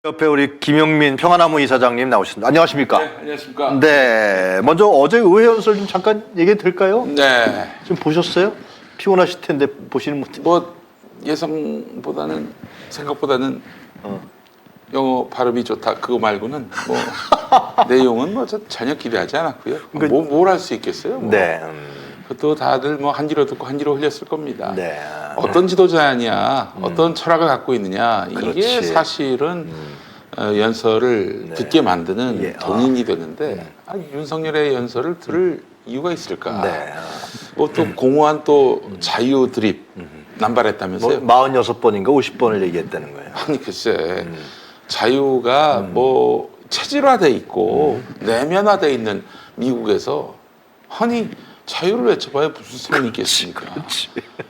옆에 우리 김영민 평화나무 이사장님 나오셨습니다. 안녕하십니까? 네, 안녕하십니까? 네, 먼저 어제 의회 연설 좀 잠깐 얘기 될까요? 네. 좀 보셨어요? 피곤하실 텐데 보시는 분. 뭐 예상보다는 생각보다는 영어 발음이 좋다 그거 말고는 뭐 내용은 뭐 전혀 기대하지 않았고요. 그러니까- 뭘 할 수 있겠어요? 뭐. 네, 또 다들 뭐 한지로 듣고 한지로 흘렸을 겁니다. 네. 어떤 지도자냐, 어떤 철학을 갖고 있느냐 이게 그렇지. 사실은 연설을 네. 듣게 만드는 예. 동인이 되는데 윤석열의 연설을 들을 이유가 있을까? 네. 뭐 또 공허한 또 자유 드립 남발했다면서요? 뭐 46번인가 50번을 얘기했다는 거예요. 아니 글쎄 자유가 뭐 체질화돼 있고 내면화돼 있는 미국에서 아니 자유를 외쳐봐야 무슨 소용이 있겠습니까?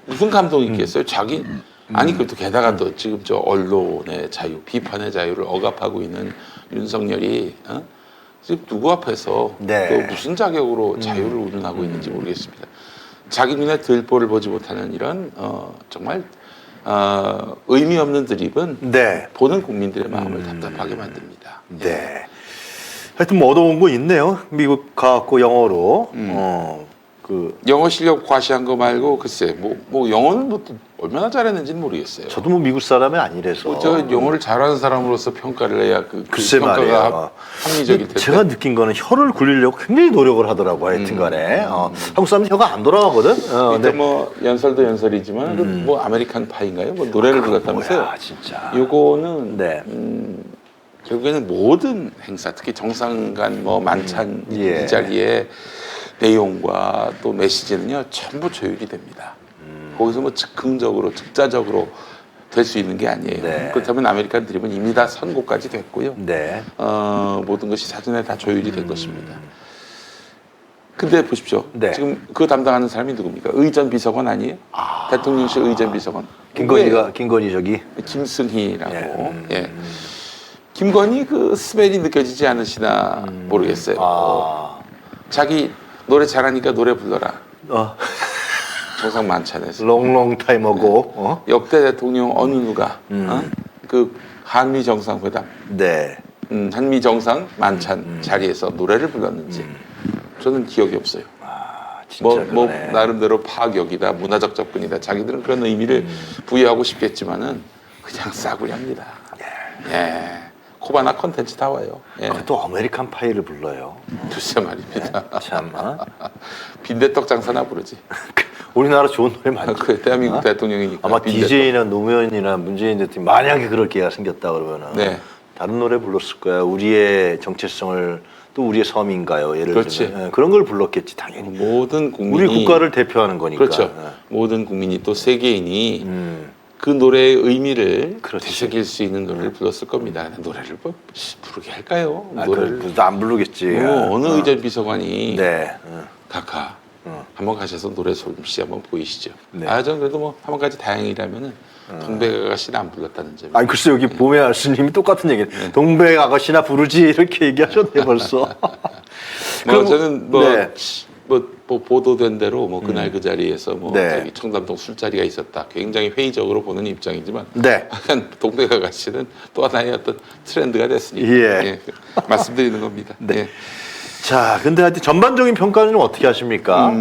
무슨 감동이 있겠어요? 자기 아니 그것도 게다가 또 지금 저 언론의 자유, 비판의 자유를 억압하고 있는 윤석열이 지금 누구 앞에서 네. 또 무슨 자격으로 자유를 운운하고 있는지 모르겠습니다. 자기 눈에 들보를 보지 못하는 이런 정말 의미 없는 드립은 네, 보는 국민들의 마음을 답답하게 만듭니다. 네. 하여튼 뭐 얻어온 거 있네요. 미국 가고 영어로. 영어 실력 과시한 거 말고 글쎄 뭐 영어는 뭐 얼마나 잘했는지는 모르겠어요. 저도 뭐 미국 사람이 아니라서. 뭐 저 영어를 잘하는 사람으로서 평가를 해야 그 글쎄 평가가 말이에요. 합리적일 텐데. 제가 느낀 거는 혀를 굴리려고 굉장히 노력을 하더라고 하여튼간에. 한국 사람은 혀가 안 돌아가거든. 그러니까 뭐 연설도 연설이지만 그 뭐 아메리칸 파인가요? 뭐 노래를 불렀다면서요? 뭐야, 진짜. 요거는 네. 결국에는 모든 행사, 특히 정상간 뭐 만찬 예. 이 자리에 내용과 또 메시지는요 전부 조율이 됩니다. 거기서 뭐 즉흥적으로 즉자적으로 될 수 있는 게 아니에요. 네. 그렇다면 아메리칸 드림은 이미 다 선고까지 됐고요. 네. 모든 것이 사전에 다 조율이 된 것입니다. 근데 보십시오. 네. 지금 그 담당하는 사람이 누굽니까? 의전 비서관 아니에요? 대통령실 의전 비서관. 김건희 저기. 김승희라고. 예. 김건희 그 스멜이 느껴지지 않으시나 모르겠어요. 자기 노래 잘하니까 노래 불러라. 정상 만찬에서. 롱롱 타임어고. 역대 대통령 어느 누가 그 한미 정상회담, 네. 한미 정상 만찬 자리에서 노래를 불렀는지 저는 기억이 없어요. 진짜 뭐 그러네. 나름대로 파격이다, 문화적 접근이다. 자기들은 그런 의미를 부여하고 싶겠지만은 그냥 싸구려합니다. 예. 코바나 컨텐츠 다 와요. 예. 또 아메리칸 파이를 불러요. 글쎄 말입니다. 참. 빈대떡 장사나 부르지. 우리나라 좋은 노래 많죠. 그 대한민국 대통령이니까. 아마 빈대떡. DJ나 노무현이나 문재인 대통령 만약에 그럴 기회가 생겼다 그러면은 네. 다른 노래 불렀을 거야. 우리의 정체성을 또 우리의 섬인가요? 예를 그렇지. 들면 그런 걸 불렀겠지 당연히. 모든 국민이 우리 국가를 대표하는 거니까. 그렇죠. 모든 국민이 또 세계인이 그 노래의 의미를 그렇지. 되새길 수 있는 노래를 불렀을 겁니다. 노래를 뭐 부르게 할까요? 노래를 그래도 안 부르겠지. 뭐 어느 의전 비서관이 네. 각하 한번 가셔서 노래 솜씨 한번 보이시죠. 네. 저는 그래도 뭐 한 번까지 다행이라면은 동백 아가씨는 안 불렀다는 점. 아니 글쎄 여기 봄의 알스님이 똑같은 얘기. 동백 아가씨나 부르지 이렇게 얘기하셨네 벌써. 뭐 저는 네. 뭐 보도된 대로 뭐 그날 그 자리에서 뭐 네. 저기 청담동 술자리가 있었다. 굉장히 회의적으로 보는 입장이지만 네. 약간 동백 아가씨는 또 하나의 어떤 트렌드가 됐으니까 예. 말씀드리는 겁니다. 네. 예. 자, 근데 하여튼 전반적인 평가는 좀 어떻게 하십니까?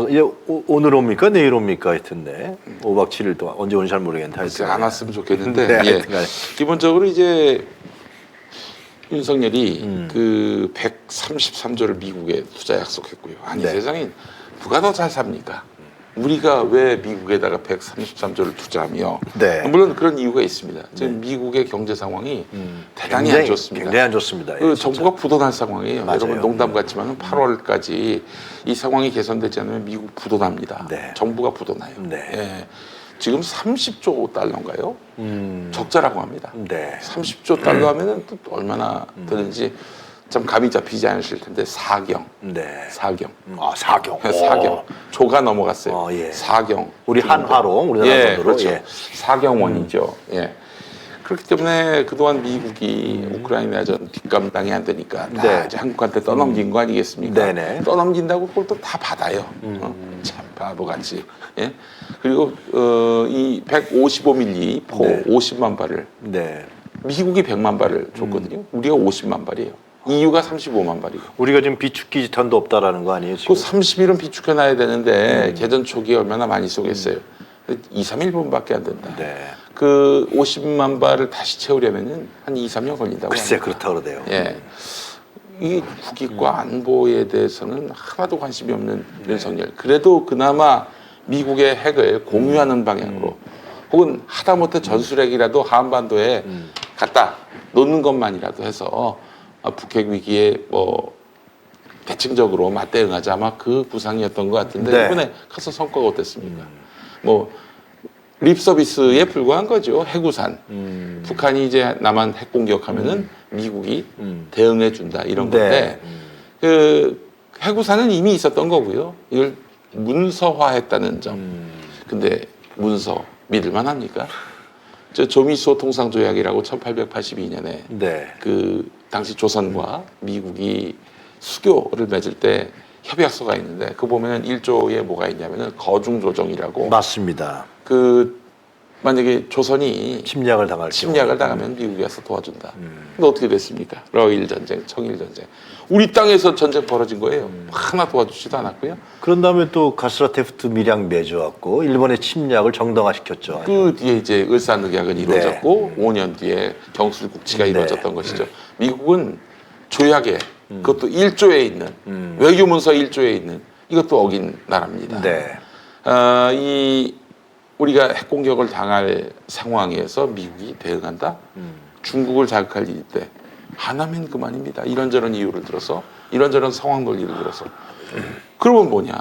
이제 오늘 옵니까? 내일 옵니까? 하여튼네. 5박 7일 동안 언제 오는지 잘 모르겠는데 글쎄 하여튼. 안 왔으면 좋겠는데 네, 예. 하여튼간에. 기본적으로 이제 윤석열이 그 133조를 미국에 투자 약속했고요. 아니 네. 세상에 누가 더 잘 삽니까? 우리가 왜 미국에다가 133조를 투자하며 네. 물론 그런 이유가 있습니다. 지금 미국의 경제 상황이 대단히 안 좋습니다. 굉장히 안 좋습니다. 그 예, 정부가 부도날 상황이에요. 맞아요. 여러분 농담 같지만 8월까지 이 상황이 개선되지 않으면 미국 부도납니다. 네. 정부가 부도나요. 네. 예. 지금 30조 달러인가요? 적자라고 합니다. 네. 30조 달러 하면은 또 얼마나 되는지 좀 감이 잡히지 않으실 텐데 사경. 네. 사경. 사경. 사경. 조가 넘어갔어요. 예. 사경. 우리 한화로 우리나라 예, 돈으로. 그렇죠. 예. 사경원이죠. 예. 그렇기 때문에 그동안 미국이 우크라이나전 뒷감당이 안 되니까 다 네. 이제 한국한테 떠넘긴 거 아니겠습니까? 네네. 떠넘긴다고 그걸 또 다 받아요. 참 바보같이. 예. 그리고 이 155mm 포 네. 50만 발을 네. 미국이 100만 발을 줬거든요. 우리가 50만 발이에요. EU가 35만 발이고. 우리가 지금 비축기 지탄도 없다라는 거 아니에요 지금? 그 30일은 비축해놔야 되는데 개전 초기에 얼마나 많이 쏘겠어요. 2, 3일분밖에 안 된다. 네. 그 50만 발을 다시 채우려면은 한 2, 3년 걸린다고 글쎄 합니다. 그렇다 그러대요. 예. 이 국익과 안보에 대해서는 하나도 관심이 없는 윤석열. 그래도 그나마 미국의 핵을 공유하는 방향으로 혹은 하다못해 전술핵이라도 한반도에 갖다 놓는 것만이라도 해서 북핵 위기에 뭐 대칭적으로 맞대응하자 아마 그 구상이었던 것 같은데 네. 이번에 가서 성과가 어땠습니까? 뭐 립 서비스에 불과한 거죠. 해구산. 북한이 이제 남한 핵 공격하면은 미국이 대응해 준다 이런 네. 건데 그 해구산은 이미 있었던 거고요. 이걸 문서화했다는 점. 근데 문서 믿을만 합니까? 저 조미소 통상조약이라고 1882년에 네. 그 당시 조선과 미국이 수교를 맺을 때 협약서가 있는데 그 보면은 1조에 뭐가 있냐면은 거중조정이라고 맞습니다. 그 만약에 조선이 침략을 당할 침략을 당하면 미국이 와서 도와준다. 근데 어떻게 됐습니까? 러일 전쟁, 청일 전쟁. 우리 땅에서 전쟁 벌어진 거예요. 하나 도와주지도 않았고요. 그런 다음에 또 가스라테프트 밀양 맺어왔고 일본의 침략을 정당화시켰죠. 그 뒤에 이제 을사늑약은 이루어졌고 5년 뒤에 경술국치가 네. 이루어졌던 것이죠. 미국은 조약에 그것도 1조에 있는 외교문서 1조에 있는 이것도 어긴 나라입니다. 네. 이 우리가 핵 공격을 당할 상황에서 미국이 대응한다. 중국을 자극할 일일 때 하나면 그만입니다. 이런저런 이유를 들어서 이런저런 상황 논리를 들어서 그러면 뭐냐?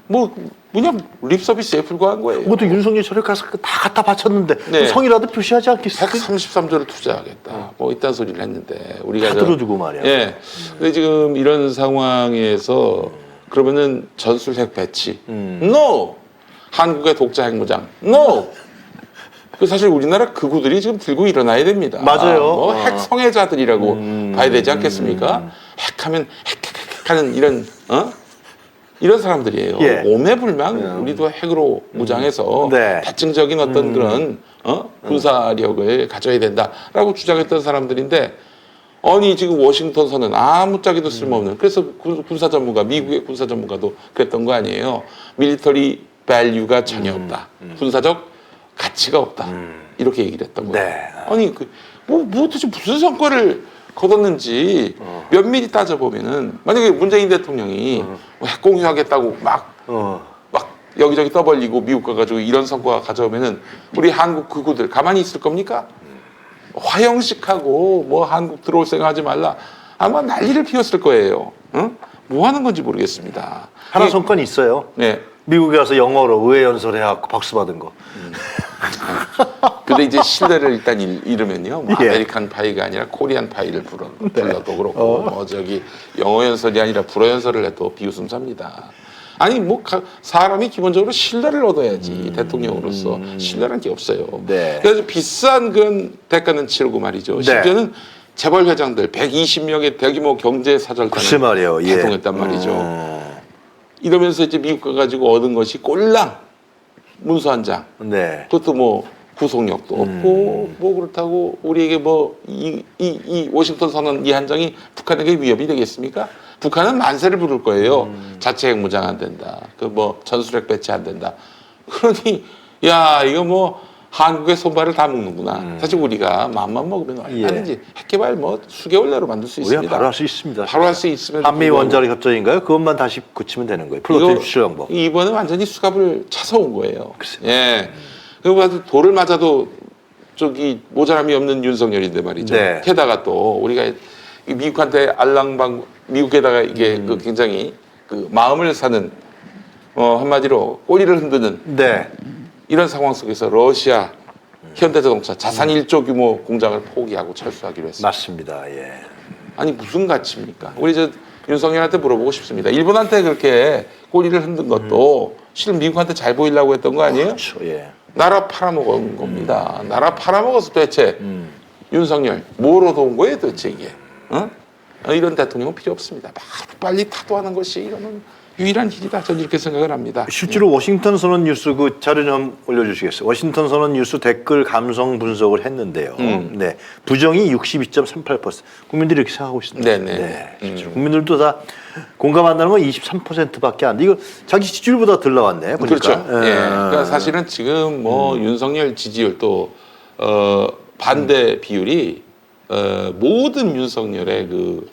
뭐 그냥 립 서비스에 불과한 거예요. 그것도 윤석열 저를 가서 다 갖다 바쳤는데 네. 성이라도 표시하지 않겠어요? 133조를 투자하겠다. 뭐 이딴 소리를 했는데 우리가 다 들어주고 말이야. 예. 근데 지금 이런 상황에서 그러면은 전술핵 배치. No. 한국의 독자 핵무장. No. 그 사실 우리나라 극우들이 지금 들고 일어나야 됩니다. 맞아요. 뭐 핵 성애자들이라고 봐야 되지 않겠습니까? 핵하면 핵하는 이런 이런 사람들이에요. 예. 오매불망 우리도 핵으로 무장해서 네. 대증적인 어떤 그런 군사력을 가져야 된다라고 주장했던 사람들인데 아니 지금 워싱턴 선언 아무짝에도 쓸모없는 그래서 군사 전문가 미국의 군사 전문가도 그랬던 거 아니에요. 밀리터리 밸류가 전혀 없다. 군사적 가치가 없다. 이렇게 얘기를 했던 거예요. 네. 아니 뭐 도대체 무슨 성과를 거뒀는지 면밀히 따져보면은 만약에 문재인 대통령이 뭐 핵 공유하겠다고 막 여기저기 떠벌리고 미국 가가지고 이런 성과 가져오면은 우리 한국 극우들 가만히 있을 겁니까? 화형식하고 뭐 한국 들어올 생각하지 말라. 아마 난리를 피웠을 거예요. 응? 뭐 하는 건지 모르겠습니다. 하나 성과는 있어요. 네. 미국에 와서 영어로 의회 연설해갖고 박수 받은 거. 근데 이제 신뢰를 일단 잃으면요. 뭐 예. 아메리칸 파이가 아니라 코리안 파이를 불러도 그렇고 뭐 저기 영어 연설이 아니라 불어 연설을 해도 비웃음삽니다. 아니 뭐 사람이 기본적으로 신뢰를 얻어야지 대통령으로서 신뢰란 게 없어요. 네. 그래서 비싼 그런 대가는 치르고 말이죠. 네. 심지어는 재벌 회장들 120명의 대규모 경제 사절단을 글쎄 말이에요. 예. 개통했단 말이죠. 이러면서 이제 미국 가가지고 얻은 것이 꼴랑 문서 한 장. 네. 그것도 뭐 구속력도 없고 뭐 그렇다고 우리에게 뭐 이 워싱턴 선언 이 한 장이 북한에게 위협이 되겠습니까? 북한은 만세를 부를 거예요. 자체 핵 무장 안 된다. 그 뭐 전술핵 배치 안 된다. 그러니 야 이거 뭐 한국의 손발을 다 묶는구나. 사실 우리가 마음만 먹으면 얼마든지 핵 개발 뭐 수개월 내로 만들 수 우리가 있습니다. 바로 할 수 있습니다. 바로 할 수 있으면 한미 원자력 협정인가요? 그것만 다시 고치면 되는 거예요. 플로트 추출 방법. 이번에 완전히 수갑을 차서 온 거예요. 글쎄요. 예. 그리고 돌을 맞아도 저기 모자람이 없는 윤석열인데 말이죠. 네. 게다가 또 우리가 미국한테 알랑방 미국에다가 이게 그 굉장히 그 마음을 사는 한마디로 꼬리를 흔드는 네. 이런 상황 속에서 러시아 현대자동차 자산 1조 규모 공장을 포기하고 철수하기로 했습니다. 맞습니다. 예. 아니 무슨 가치입니까? 우리 저 윤석열한테 물어보고 싶습니다. 일본한테 그렇게 꼬리를 흔든 것도 실은 미국한테 잘 보이려고 했던 거 아니에요? 그렇죠. 예. 나라 나라 팔아먹은 겁니다. 나라 팔아먹어서 도대체 윤석열 뭐로 도운 거예요 도대체 이게? 이런 대통령은 필요 없습니다. 빨리 타도하는 것이 이거는 유일한 길이다. 저는 이렇게 생각을 합니다. 실제로 워싱턴 선언 뉴스 그 자료 좀 올려주시겠어요? 워싱턴 선언 뉴스 댓글 감성 분석을 했는데요. 네, 부정이 62.38%. 국민들이 이렇게 생각하고 있습니다. 네네. 네, 실제로 국민들도 다 공감한다는 건 23%밖에 안 돼. 이거 자기 지지율보다 덜 나왔네. 보니까. 그렇죠. 예. 그러니까 사실은 지금 뭐 윤석열 지지율 또 반대 비율이 모든 윤석열의 그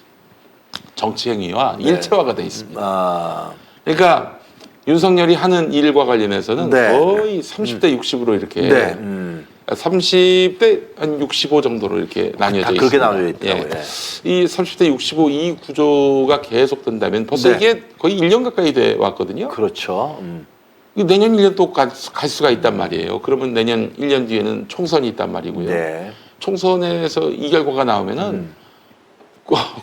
정치 행위와 일체화가 돼 있습니다. 아, 그러니까 윤석열이 하는 일과 관련해서는 네. 거의 30대 60으로 이렇게 네. 30대 한 65 정도로 이렇게 나뉘어져 다 있습니다. 그렇게 나뉘어 있더라고요. 예. 이 30대 65 이 구조가 계속된다면 벌써 네. 이게 거의 1년 가까이 돼 왔거든요. 그렇죠. 내년 1년 또 갈 수가 있단 말이에요. 그러면 내년 1년 뒤에는 총선이 있단 말이고요. 네. 총선에서 이 결과가 나오면은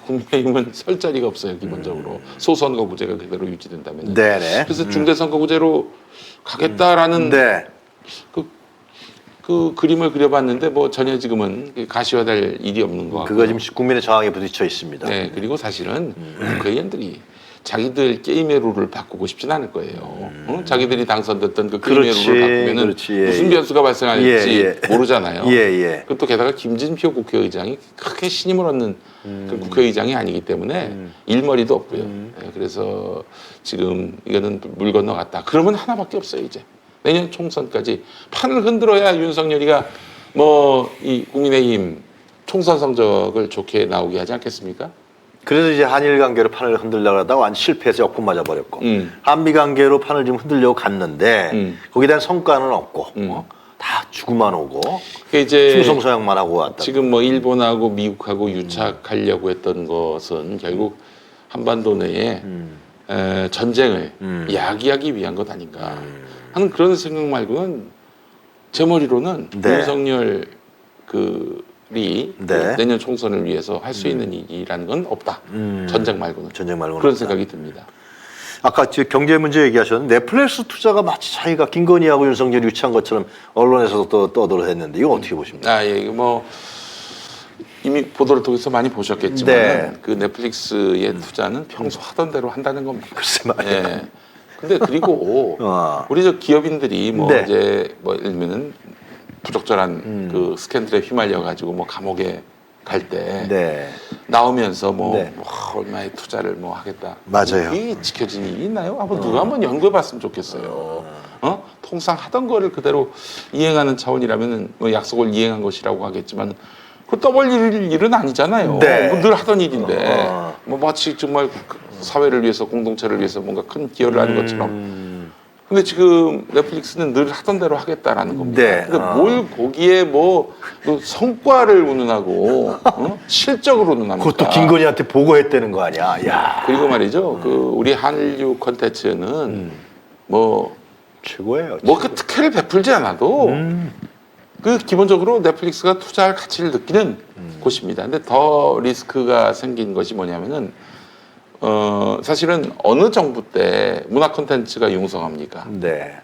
국민의힘은 설 자리가 없어요. 기본적으로 소선거구제가 그대로 유지된다면. 네네. 그래서 중대선거구제로 가겠다라는 네. 그 그림을 그려봤는데 뭐 전혀 지금은 가시화될 일이 없는 것 같고요. 그거 지금 국민의 저항에 부딪혀 있습니다. 네, 그리고 사실은 국회의원들이 자기들 게임의 룰을 바꾸고 싶진 않을 거예요. 어? 자기들이 당선됐던 그 게임의 그렇지, 룰을 바꾸면은 그렇지, 예, 무슨 예. 변수가 발생할지 예, 예. 모르잖아요. 예, 예. 그것도 게다가 김진표 국회의장이 크게 신임을 얻는 그 국회의장이 아니기 때문에 일머리도 없고요. 네, 그래서 지금 이거는 물 건너갔다. 그러면 하나밖에 없어요 이제. 내년 총선까지 판을 흔들어야 윤석열이가 뭐 이 국민의힘 총선 성적을 좋게 나오게 하지 않겠습니까? 그래서 이제 한일 관계로 판을 흔들려고 하다가 완전 실패해서 역군 맞아버렸고 음. 한미 관계로 판을 좀 흔들려고 갔는데 거기에 대한 성과는 없고 다 주고만 오고 그 이제 충성서양만 하고 왔다. 지금 뭐 일본하고 미국하고 유착하려고 했던 것은 결국 한반도 내에 전쟁을 야기하기 위한 것 아닌가 하는 그런 생각 말고는 제 머리로는 네. 윤석열 이 네. 내년 총선을 위해서 할 수 있는 일이라는 건 없다. 전쟁 말고는. 전쟁 말고는 그런 없다. 생각이 듭니다. 아까 경제 문제 얘기하셨는데 넷플릭스 투자가 마치 자기가 김건희하고 윤석열이 유치한 것처럼 언론에서도 또 떠들어댔는데 이거 어떻게 보십니까? 예, 뭐 이미 보도를 통해서 많이 보셨겠지만 네. 그 넷플릭스의 투자는 평소 하던 대로 한다는 겁니다. 글쎄 말이야. 예. 근데 그리고 우리 저 기업인들이 뭐 네. 이제 뭐 예를 들면은 부적절한 그 스캔들에 휘말려 가지고 뭐 감옥에 갈 때 네. 나오면서 뭐, 네. 뭐 얼마의 투자를 뭐 하겠다. 맞아요. 이게 지켜진 일이 있나요? 한번 누가 한번 연구해봤으면 좋겠어요. 통상 하던 거를 그대로 이행하는 차원이라면은 뭐 약속을 이행한 것이라고 하겠지만 그 떠벌릴 일은 아니잖아요. 네. 뭐 늘 하던 일인데 뭐 마치 정말 사회를 위해서 공동체를 위해서 뭔가 큰 기여를 하는 것처럼. 근데 지금 넷플릭스는 늘 하던 대로 하겠다라는 겁니다. 네. 근데 뭘 거기에 뭐 성과를 운운하고 실적으로 운운합니까? 그것도 김건희한테 보고했다는 거 아니야? 야. 그리고 말이죠. 그 우리 한류 콘텐츠는 뭐 최고예요. 뭐 그 특혜를 베풀지 않아도 그 기본적으로 넷플릭스가 투자할 가치를 느끼는 곳입니다. 근데 더 리스크가 생긴 것이 뭐냐면은 사실은 어느 정부 때 문화 콘텐츠가 융성합니까? 네.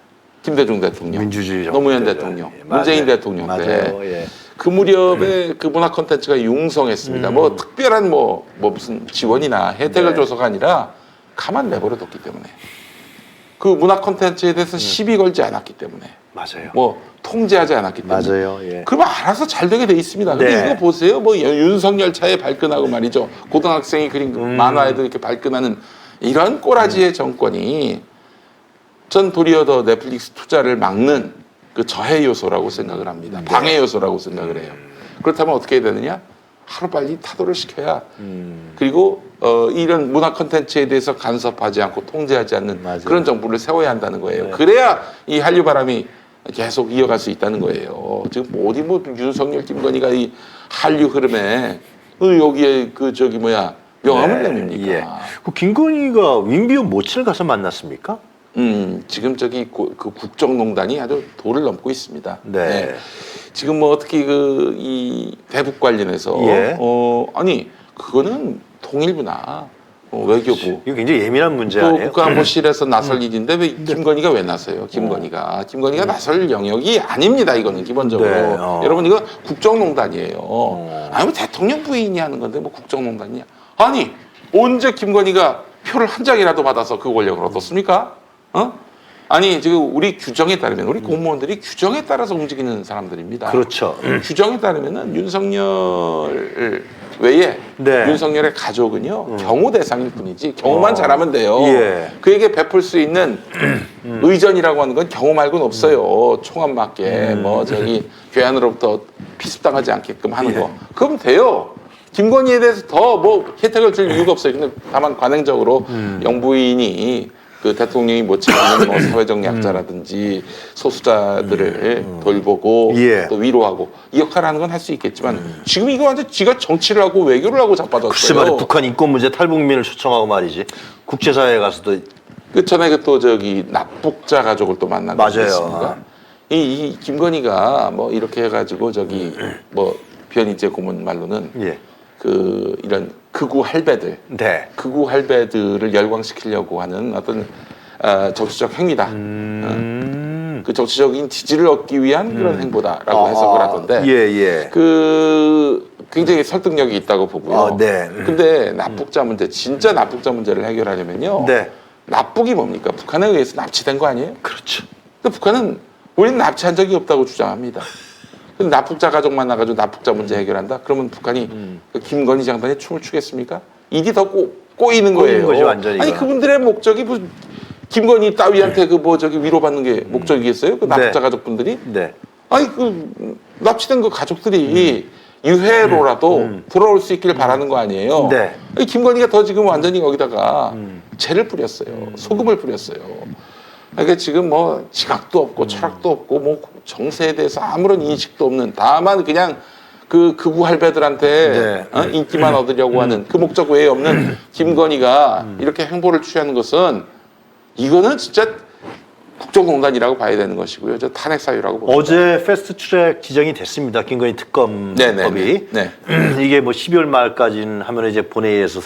김대중 대통령, 민주주의 정부 노무현 때죠. 대통령, 예, 문재인 맞아요. 대통령 맞아요. 때. 예. 그 무렵에 그 문화 콘텐츠가 융성했습니다. 뭐 특별한 뭐 무슨 지원이나 혜택을 네. 줘서가 아니라 가만 내버려뒀기 때문에 그 문화 콘텐츠에 대해서 시비 걸지 않았기 때문에 맞아요. 뭐 통제하지 않았기 때문에 맞아요. 예. 그러면 알아서 잘 되게 돼 있습니다. 근데 네. 이거 보세요. 뭐 윤석열 차에 발끈하고 말이죠. 고등학생이 그린 만화에도 이렇게 발끈하는 이런 꼬라지의 정권이 전 도리어 더 넷플릭스 투자를 막는 그 저해 요소라고 생각을 합니다. 네. 방해 요소라고 생각을 해요. 그렇다면 어떻게 해야 되느냐? 하루빨리 타도를 시켜야 그리고 이런 문화 콘텐츠에 대해서 간섭하지 않고 통제하지 않는 맞아요. 그런 정부를 세워야 한다는 거예요. 네. 그래야 이 한류 바람이 계속 이어갈 수 있다는 거예요. 지금 어디 뭐 윤석열, 김건희가 이 한류 흐름에 여기에 그 저기 뭐야 명함을 내밉니까? 예. 그 김건희가 윈비오 모친을 가서 만났습니까? 지금 저기 그 국정농단이 아주 도를 넘고 있습니다. 네. 지금 뭐 어떻게 그 이 대북 관련해서 예. 아니 그거는 통일부나 외교부 이거 굉장히 예민한 문제 또 아니에요? 국가안보실에서 나설 일인데 왜 김건희가 왜 나서요? 김건희가 나설 영역이 아닙니다. 이거는 기본적으로 네, 여러분 이거 국정농단이에요. 아니 뭐 대통령 부인이 하는 건데 뭐 국정농단이냐? 아니 언제 김건희가 표를 한 장이라도 받아서 그 권력을 얻었습니까? 아니 지금 우리 규정에 따르면 우리 공무원들이 규정에 따라서 움직이는 사람들입니다. 그렇죠. 규정에 따르면은 윤석열 외에 네. 윤석열의 가족은요 경호 대상일 뿐이지 경호만 잘하면 돼요. 예. 그에게 베풀 수 있는 의전이라고 하는 건 경호 말고는 없어요. 총안 맞게 뭐 저기 괴한으로부터 피습당하지 않게끔 하는 거 그럼 돼요. 김건희에 대해서 더 뭐 혜택을 줄 이유가 없어요. 근데 다만 관행적으로 영부인이 그 대통령이 못 챙기는 뭐 사회적 약자라든지 소수자들을 돌보고 예. 또 위로하고 이 역할을 하는 건 할 수 있겠지만 지금 이거 완전 지가 정치를 하고 외교를 하고 자빠졌어요. 글쎄 말이야, 북한 인권 문제 탈북민을 초청하고 말이지 국제사회에 가서도 그 전에 그 또 저기 납북자 가족을 또 만난 거 맞아요. 있습니까? 이 김건희가 뭐 이렇게 해가지고 저기 뭐 변희재 고문 말로는 예. 그 이런 극우 할배들 네. 극우 할배들을 열광시키려고 하는 어떤 정치적 행위다. 그 정치적인 지지를 얻기 위한 그런 행보다라고 해석을 하던데 예. 그 굉장히 설득력이 있다고 보고요. 네. 근데 납북자 문제 진짜 납북자 문제를 해결하려면요. 네. 납북이 뭡니까? 북한에 의해서 납치된 거 아니에요? 그렇죠. 근데 북한은 우리는 납치한 적이 없다고 주장합니다. 근데 납북자 가족 만나가지고 납북자 문제 해결한다? 그러면 북한이 그 김건희 장관이 춤을 추겠습니까? 일이 더 꼬이는 거예요. 거지, 완전히 아니 이거. 그분들의 목적이 무슨 김건희 따위한테 그 뭐 저기 위로받는 게 목적이겠어요? 그 납북자 네. 가족분들이? 네. 아니 그 납치된 그 가족들이 유해로라도 돌아올 수 있기를 바라는 거 아니에요? 네. 아니, 김건희가 더 지금 완전히 거기다가 죄를 뿌렸어요. 소금을 뿌렸어요. 그러니까 지금 뭐 지각도 없고 철학도 없고 뭐 정세에 대해서 아무런 인식도 없는 다만 그냥 그 극우 할배들한테 네. 인기만 얻으려고 하는 그 목적 외에 없는 김건희가 이렇게 행보를 취하는 것은 이거는 진짜 국정농단이라고 봐야 되는 것이고요. 저 탄핵 사유라고 봅니다. 어제 패스트트랙 지정이 됐습니다. 김건희 특검법이. 네. 이게 뭐 12월 말까지는 하면 이제 본회의에서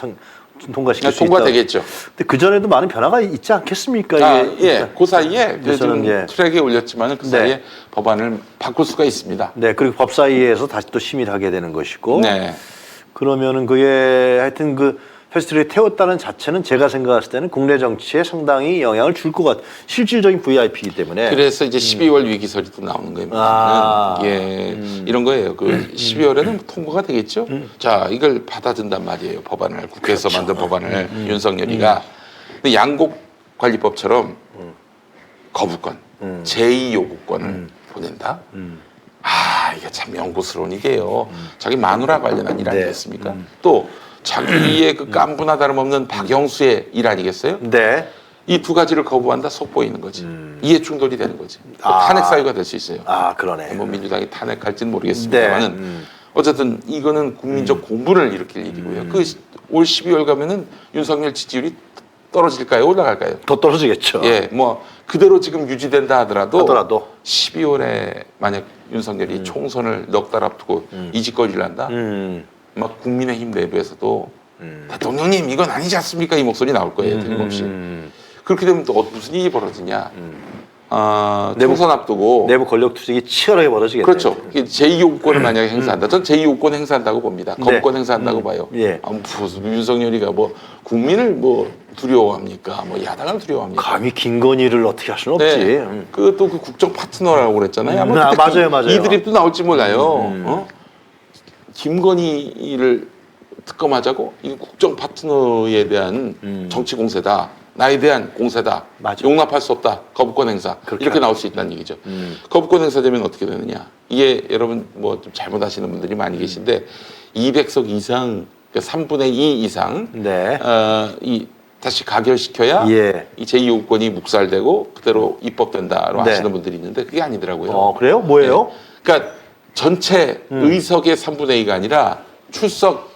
통과시킬 수 있다. 통과되겠죠. 근데 그 전에도 많은 변화가 있지 않겠습니까? 이게 그 사이에 그 저는, 지금 트랙에 올렸지만 그 사이에 법안을 바꿀 수가 있습니다. 네, 그리고 법사위에서 다시 또 심의를 하게 되는 것이고. 네. 그러면은 그게 하여튼 그 패스트트랙 태웠다는 자체는 제가 생각했을 때는 국내 정치에 상당히 영향을 줄 것 같아요. 실질적인 VIP이기 때문에. 그래서 이제 12월 위기설이 또 나오는 겁니다. 이런 거예요. 그 12월에는 통과가 되겠죠. 자, 이걸 받아준단 말이에요. 법안을 국회에서 만든 법안을 윤석열이가. 근데 양곡관리법처럼 거부권, 제2요구권을 보낸다. 이게 참 연구스러운 일이에요. 자기 마누라 관련한 일 아니겠습니까? 또 자기의 그 깐부나 다름없는 박영수의 일 아니겠어요? 네. 이 두 가지를 거부한다 속보이는 거지. 이해 충돌이 되는 거지. 탄핵 사유가 될 수 있어요. 그러네. 뭐 민주당이 탄핵할지는 모르겠습니다만은 어쨌든 이거는 국민적 공분을 일으킬 일이고요. 그 올 12월 가면은 윤석열 지지율이 떨어질까요? 올라갈까요? 더 떨어지겠죠. 예, 뭐 그대로 지금 유지된다 하더라도 12월에 만약 윤석열이 총선을 넉 달 앞두고 이직거리를 한다. 막 국민의힘 내부에서도 대통령님 이건 아니지 않습니까? 이 목소리 나올 거예요. 틀림없이. 그렇게 되면 또 무슨 일이 벌어지냐. 총선 앞두고 내부 권력 투쟁이 치열하게 벌어지겠네요. 그렇죠. 제2요구권을 만약에 행사한다. 전 제2요구권 행사한다고 봅니다. 거부권 행사한다고 봐요. 예. 무슨 윤석열이가 뭐 국민을 뭐 두려워합니까? 뭐 야당을 두려워합니까? 감히 김건희를 어떻게 할 수는 없지. 네. 그또 그 국정 파트너라고 그랬잖아요. 아마 맞아요. 이 드립도 나올지 몰라요. 김건희를 특검하자고 이 국정 파트너에 대한 정치 공세다. 나에 대한 공세다. 맞아. 용납할 수 없다. 거부권 행사. 이렇게 나올 수 있다는 얘기죠. 거부권 행사되면 어떻게 되느냐. 이게 여러분 뭐 좀 잘못하시는 분들이 많이 계신데 200석 이상, 그러니까 3분의 2 이상 네. 이 다시 가결시켜야 이 제2요구권이 묵살되고 그대로 입법된다로 하시는 분들이 있는데 그게 아니더라고요. 그래요? 뭐예요? 그러니까 전체 의석의 3분의 2가 아니라 출석.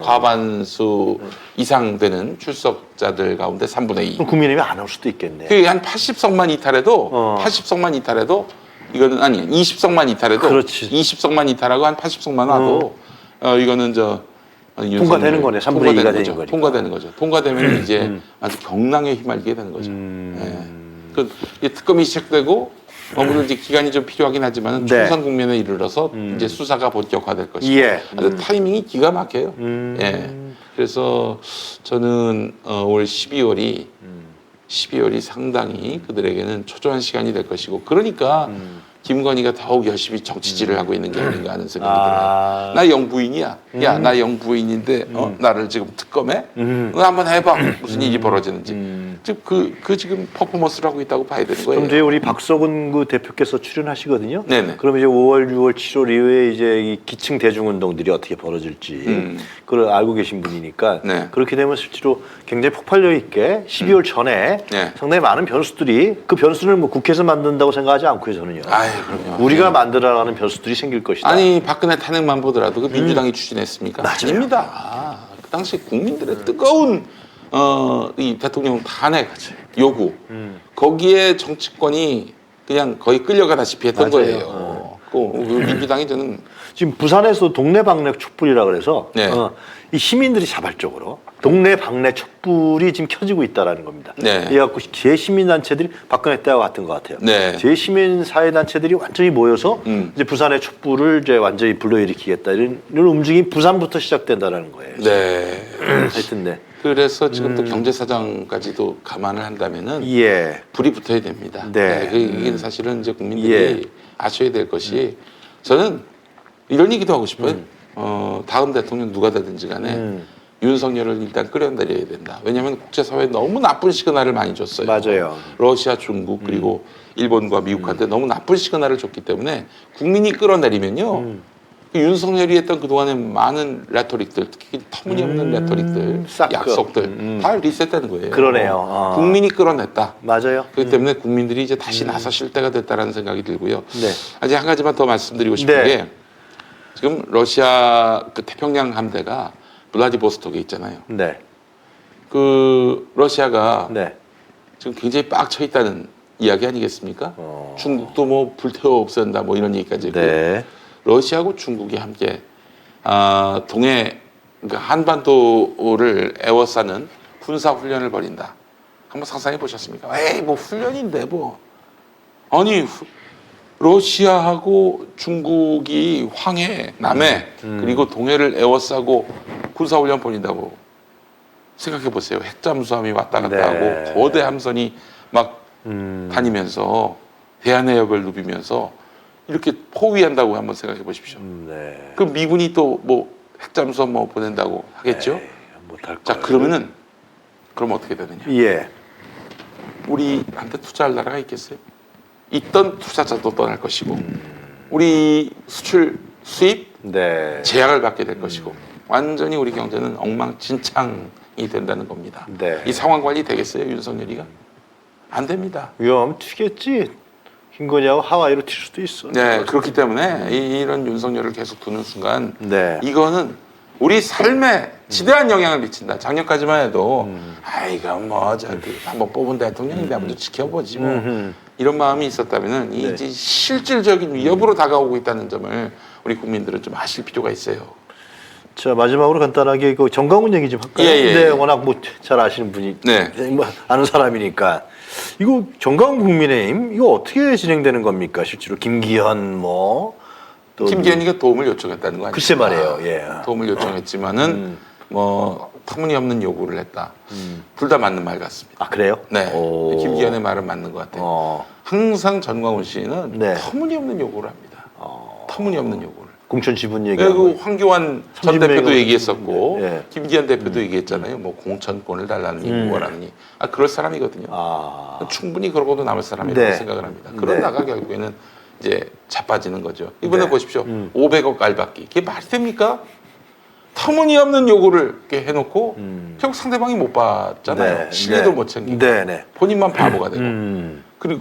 과반수 이상 되는 출석자들 가운데 3분의 2. 그럼 국민의힘이 안 올 수도 있겠네. 그게 한 80석만 이탈해도 이거는 아니 20석만 이탈해도 그렇지. 20석만 이탈하고 한 80석만 와도 이거는 통과되는 거네. 3분의 2가 되는 거니까. 통과되는 거죠. 통과되면 이제 아주 경랑에 휘말리게 되는 거죠. 그 특검이 시작되고 뭐든지 기간이 좀 필요하긴 하지만 총선 국면에 이르러서 이제 수사가 본격화될 것이고 아주 타이밍이 기가 막혀요. 그래서 저는 올 12월이 상당히 그들에게는 초조한 시간이 될 것이고 그러니까 김건희가 더욱 열심히 정치질을 하고 있는 게 아닌가 하는 생각이 들어요. 나 영부인이야. 야, 나 영부인인데 나를 지금 특검해? 너 한번 해봐. 무슨 일이 벌어지는지. 즉 그 지금 퍼포먼스를 하고 있다고 봐야 되는 거예요. 그럼 이제 우리 박석은 그 대표께서 출연하시거든요. 네네. 그럼 이제 5월, 6월, 7월 이후에 이제 이 기층 대중운동들이 어떻게 벌어질지 그걸 알고 계신 분이니까 네. 그렇게 되면 실제로 굉장히 폭발력 있게 12월 전에 네. 상당히 많은 변수들이 그 변수를 뭐 국회에서 만든다고 생각하지 않고요 저는요. 아이, 그럼요. 우리가 만들어가는 변수들이 생길 것이다. 아니 박근혜 탄핵만 보더라도 그 민주당이 추진했습니까? 맞아요. 아닙니다. 그 당시 국민들의 뜨거운 이 대통령 탄핵 요구 거기에 정치권이 그냥 거의 끌려가다시피 했던 맞아요. 거예요. 그 민주당이 저는 지금 부산에서 동네 방네 촛불이라 그래서 네. 이 시민들이 자발적으로 동네 방네 촛불이 지금 켜지고 있다라는 겁니다. 네. 그래갖고 제시민단체들이 박근혜 때와 같은 것 같아요. 네. 제시민 사회단체들이 완전히 모여서 이제 부산의 촛불을 이제 완전히 불러일으키겠다 이런 움직임이 부산부터 시작된다라는 거예요. 네. 하여튼 네. 그래서 지금 또 경제사정까지도 감안을 한다면은 예. 불이 붙어야 됩니다. 네. 이게 사실은 이제 국민들이 예. 아셔야 될 것이 저는 이런 얘기도 하고 싶어요. 다음 대통령 누가 되든지 간에 윤석열을 일단 끌어내려야 된다. 왜냐하면 국제사회에 너무 나쁜 시그널을 많이 줬어요. 맞아요. 러시아, 중국 그리고 일본과 미국한테 너무 나쁜 시그널을 줬기 때문에 국민이 끌어내리면요. 윤석열이 했던 그동안의 많은 레토릭들, 특히 터무니없는 레토릭들, 싹 약속들 다 리셋되는 거예요. 그러네요. 국민이 끌어냈다. 맞아요. 그렇기 때문에 국민들이 이제 다시 나서실 때가 됐다라는 생각이 들고요. 네. 아직 한 가지만 더 말씀드리고 싶은 네. 게 지금 러시아 그 태평양 함대가 블라디보스톡에 있잖아요. 네. 그 러시아가 네. 지금 굉장히 빡쳐 있다는 이야기 아니겠습니까? 중국도 뭐 불태워 없앤다 뭐 이런 얘기까지 있고 네. 러시아하고 중국이 함께 동해 그러니까 한반도를 에워싸는 군사 훈련을 벌인다. 한번 상상해 보셨습니까? 에이 뭐 훈련인데 뭐 아니 러시아하고 중국이 황해, 남해 그리고 동해를 에워싸고 군사 훈련 벌인다고 생각해 보세요. 핵잠수함이 왔다 갔다 네. 하고 거대 함선이 막 다니면서 대한해협을 누비면서 이렇게 포위한다고 한번 생각해 보십시오. 네. 그럼 미군이 또 뭐 핵잠수함 뭐 보낸다고 하겠죠? 못할 자 거예요. 그러면은 그럼 어떻게 되느냐? 예. 우리한테 투자할 나라가 있겠어요? 있던 투자자도 떠날 것이고 우리 수출 수입 네. 제약을 받게 될 것이고 완전히 우리 경제는 엉망진창이 된다는 겁니다. 네. 이 상황 관리 되겠어요, 윤석열이가? 안 됩니다. 위험 튀겠지. 김건희하고 하와이로 튈 수도 있어. 네, 그렇기 때문에 이런 윤석열을 계속 두는 순간 네. 이거는 우리 삶에 지대한 영향을 미친다. 작년까지만 해도 아이가 뭐 저기 한번 뽑은 대통령인데 한번 지켜보지 뭐 이런 마음이 있었다면은 네. 이제 실질적인 위협으로 다가오고 있다는 점을 우리 국민들은 좀 아실 필요가 있어요. 자 마지막으로 간단하게 그 정강훈 얘기 좀 할까요? 예. 네, 워낙 뭐 잘 아시는 분이 네. 뭐 아는 사람이니까 이거 정강훈 국민의힘 이거 어떻게 진행되는 겁니까? 실제로 김기현 뭐 또 김기현이가 도움을 요청했다는 거 아니에요? 글쎄 말이에요. 예. 도움을 요청했지만은 뭐 터무니없는 요구를 했다. 둘 다 맞는 말 같습니다. 아 그래요? 네. 오. 김기현의 말은 맞는 것 같아요. 항상 전광훈 씨는 네. 터무니없는 요구를 합니다. 터무니없는 요구를. 공천 지분 얘기. 그 황교안 전 30명 대표도 이거 얘기했었고 네. 김기현 대표도 얘기했잖아요. 뭐 공천권을 달라느니 뭐라느니. 그럴 사람이거든요. 충분히 그러고도 남을 사람이라고 네. 생각을 합니다. 네. 그러다가 결국에는 이제 자빠지는 거죠. 이번에 네. 보십시오. 500억 알받기. 그게 말이 됩니까? 터무니없는 요구를 이렇게 해놓고 결국 상대방이 못 받잖아요. 네. 신뢰도 네. 못 챙기고 네, 네. 본인만 바보가 되고 그리고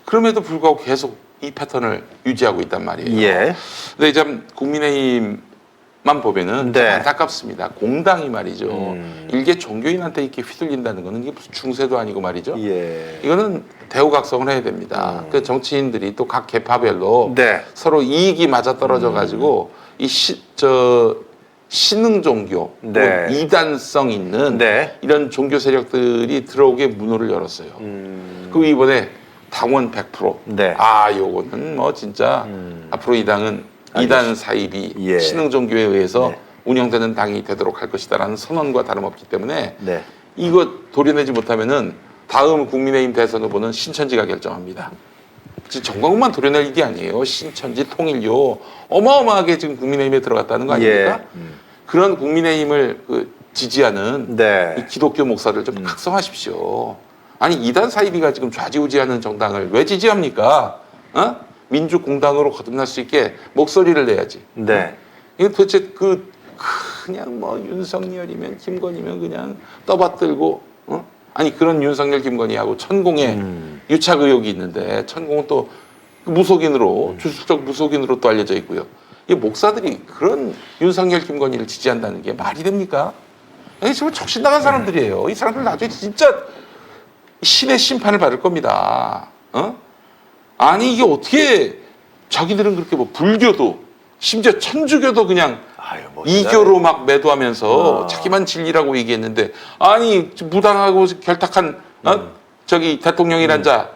그럼에도 불구하고 계속 이 패턴을 유지하고 있단 말이에요. 예. 근데 이제 국민의힘만 보면은 네. 좀 안타깝습니다. 공당이 말이죠. 일개 종교인한테 이렇게 휘둘린다는 거는 이게 무슨 중세도 아니고 말이죠. 예. 이거는 대우각성을 해야 됩니다. 그 정치인들이 또 각 계파별로 네. 서로 이익이 맞아 떨어져 가지고 이 신흥 종교, 네. 뭐 이단성 있는 네. 이런 종교 세력들이 들어오게 문호를 열었어요. 그 이번에 당원 100%. 네. 요거는 뭐 진짜 앞으로 이 당은 이단 사입이 예. 신흥 종교에 의해서 네. 운영되는 당이 되도록 할 것이다라는 선언과 다름없기 때문에 네. 이거 도려내지 못하면은 다음 국민의힘 대선 후보는 신천지가 결정합니다. 지금 정광훈만 도려낼 일이 아니에요. 신천지, 통일교 어마어마하게 지금 국민의힘에 들어갔다는 거 아닙니까? 예. 그런 국민의힘을 지지하는 네. 이 기독교 목사들 좀 각성하십시오. 아니 이단 사이비가 지금 좌지우지하는 정당을 왜 지지합니까? 어? 민주공당으로 거듭날 수 있게 목소리를 내야지. 네. 이거 도대체 그냥 뭐 윤석열이면 김건희면 그냥 떠받들고 아니 그런 윤석열 김건희하고 천공에 유착 의혹이 있는데 천공은 또 무속인으로 주술적 무속인으로 또 알려져 있고요. 이 목사들이 그런 윤석열 김건희를 지지한다는 게 말이 됩니까? 이 정말 적신 나간 사람들이에요. 이 사람들 나중에 진짜 신의 심판을 받을 겁니다. 아니 이게 어떻게 자기들은 그렇게 뭐 불교도 심지어 천주교도 그냥 아유, 뭐 이교로 막 매도하면서 자기만 진리라고 얘기했는데 아니 무당하고 결탁한 저기 대통령이란 자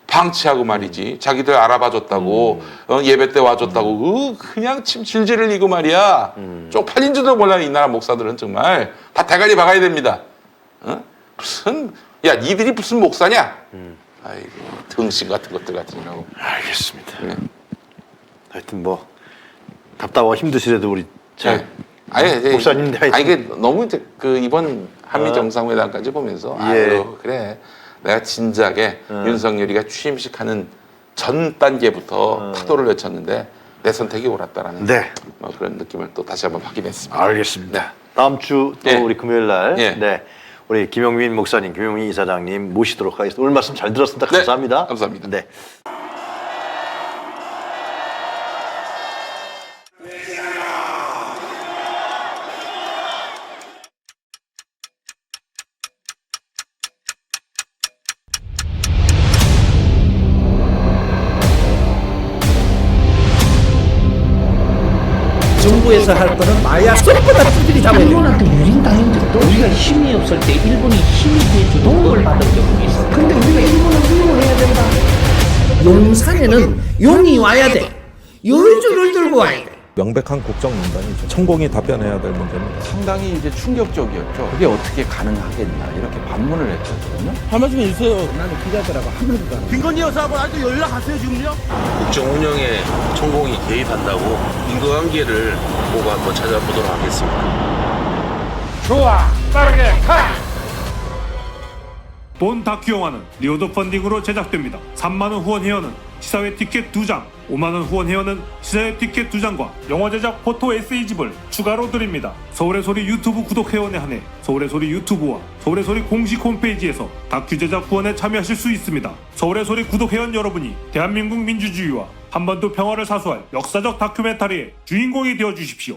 방치하고 말이지 자기들 알아봐줬다고 예배 때 와줬다고 그냥 침 질질 흘리고 말이야 쪽팔린 줄도 몰라 이 나라 목사들은 정말 다 대가리 박아야 됩니다. 무슨 야 니들이 무슨 목사냐? 아이고 등신 같은 것들 같으라고. 알겠습니다. 네. 하여튼 뭐 답답하고 힘드시래도 우리 잘 아니, 목사님 아니 이게 너무 이제 이번 한미 정상회담까지 보면서 예. 아유 그래 내가 진작에 윤석열이가 취임식하는 전 단계부터 타도를 외쳤는데 내 선택이 옳았다라는 네. 뭐 그런 느낌을 또 다시 한번 확인했습니다. 알겠습니다. 다음 주 또 예. 우리 금요일 날 예. 네. 우리 김용민 목사님, 김용민 이사장님 모시도록 하겠습니다. 오늘 말씀 잘 들었습니다. 네. 감사합니다. 감사합니다. 네. 정부에서 할 거는 마약 쏙보다 두들이 잡아야 돼. 일본한테 유린당했는데도 우리가 힘이 없을 때 일본이 힘이 돼주는 도움을 받은 적이 있어. 근데 우리가 일본을 훌륭해야 된다. 용산에는 용이 와야 돼. 요주를 들고 와야 돼. 명백한 국정농단이죠. 천공이 답변해야 될 문제입니다. 상당히 이제 충격적이었죠. 그게 어떻게 가능하겠냐 이렇게 반문을 했거든요. 나는 기자들하고 한마디도 안 해. 김건희 여사하고 아직도 연락하세요 지금요? 국정 운영에 천공이 개입한다고 인과관계를 보고 한번 찾아보도록 하겠습니다. 본 다큐 영화는 리오더 펀딩으로 제작됩니다. 3만원 후원 회원은 시사회 티켓 2장, 5만원 후원 회원은 시사회 티켓 2장과 영화 제작 포토 에세이집을 추가로 드립니다. 서울의 소리 유튜브 구독 회원에 한해 서울의 소리 유튜브와 서울의 소리 공식 홈페이지에서 다큐 제작 후원에 참여하실 수 있습니다. 서울의 소리 구독 회원 여러분이 대한민국 민주주의와 한반도 평화를 사수할 역사적 다큐멘터리의 주인공이 되어 주십시오.